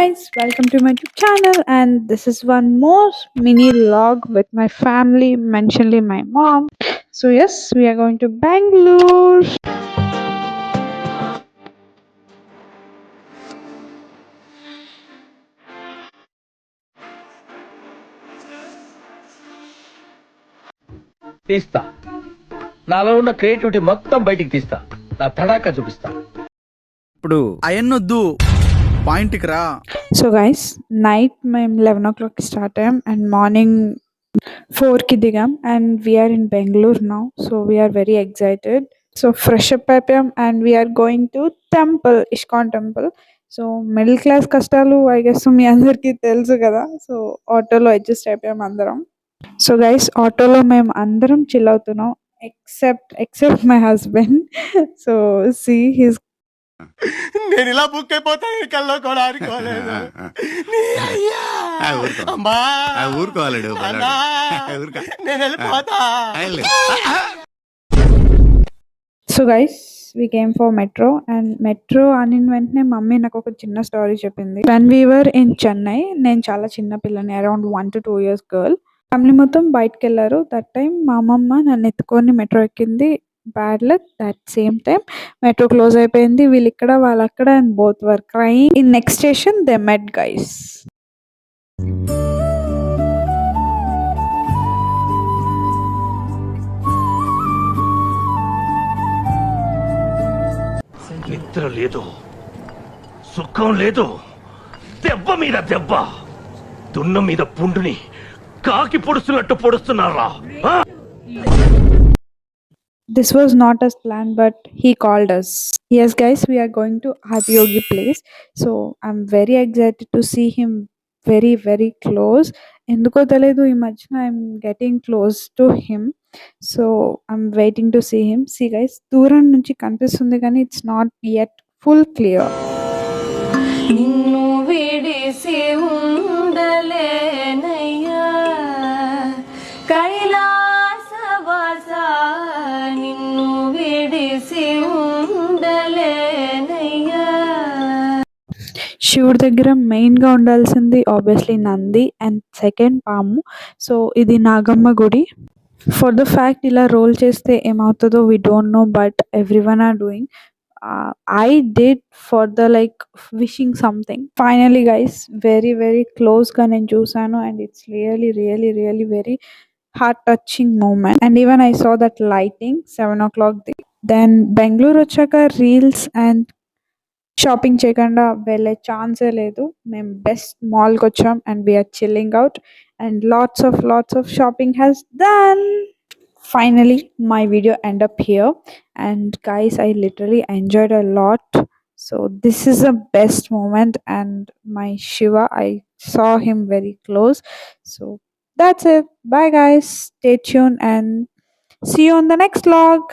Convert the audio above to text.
guys, welcome to my YouTube channel, and this is one more mini vlog with my family, mentionly my mom. So yes, we are going to Bangalore. తీస్తా. నాలో ఉన్న creativity మొత్తం బయటికి తీస్తా. నా తడాకా చూపిస్తా. ఇప్పుడు అయన్నొద్దు పాయింట్కి రా. So guys, night మేము 11 o'clock start and morning 4 ki digam, and we are in Bangalore now. So we are very excited. So fresh up అయిపోయాం and we are going to temple, ISKCON temple. So middle class కష్టాలు I guess మీ అందరికీ తెలుసు కదా. So ఆటోలో adjust అయిపోయాం అందరం. So guys, ఆటోలో మేము అందరం చిల్ అవుతున్నాం except my husband. So see his నేను ఇలా బుక్ అయిపోతాను కల్లో కూడా అనుకోలేదు. నీ అయ్యా. అమ్మా. ఊరుకోవాలడు అన్నా. నేను వెళ్ళిపోతా. So guys, we came for metro, and metro అనిన వెంటనే మమ్మీ నాకు ఒక చిన్న స్టోరీ చెప్పింది. when we were in Chennai, నేను చాలా చిన్న పిల్లని, around 1 to 2 years girl. Family మొత్తం బయటకు వెళ్ళారు. దట్ టైం మా అమ్మమ్మ నన్ను ఎత్తుకొని మెట్రో ఎక్కింది. Bad luck, that same time metro close అయిపోయింది. వీళ్ళు ఇక్కడ వాళ్ళు అక్కడ, and both were crying. In next station they met guys. నిద్ర లేదు, సుఖం లేదు, దెబ్బ మీద దెబ్బ, దున్న మీద పుండుని కాకి పొడుస్తున్నట్టు పొడుస్తున్నారా? This was not as planned, but he called us. Yes, guys, we are going to Adiyogi place. So I'm very excited to see him very, very close. ఎందుకో తెలియదు, ఈ మధ్యన I'm getting close to him. So I'm waiting to see him. See guys, దూరం నుంచి కనిపిస్తుంది కానీ it's not yet full clear. నిన్ను విడిసి ఉండలేనయ్యా కైలాసవాస, నిన్ను విడిసి ఉండలేనయ్యా. శివుడి దగ్గర మెయిన్గా ఉండాల్సింది ఆబ్వియస్లీ నంది అండ్ సెకండ్ పాము. సో ఇది నాగమ్మ గుడి. ఫర్ ద ఫ్యాక్ట్ ఇలా రోల్ చేస్తే ఏమవుతుందో we don't know, but every one or doing. I did for the like wishing something. Finally guys, very very close గా నేను చూసాను, and it's really very heart touching moment. And even I saw that lighting 7 o'clock. Then Bengaluru వచ్చాక reels and shopping చేయకుండా వెళ్ళే ఛాన్సే లేదు. మేము best మాల్కి వచ్చాం and we're chilling out, and lots of shopping has done. Finally my video end up here, and guys, I literally enjoyed a lot. So this is the best moment, and my Shiva, I saw him very close. So that's it. Bye guys, stay tuned and see you on the next vlog.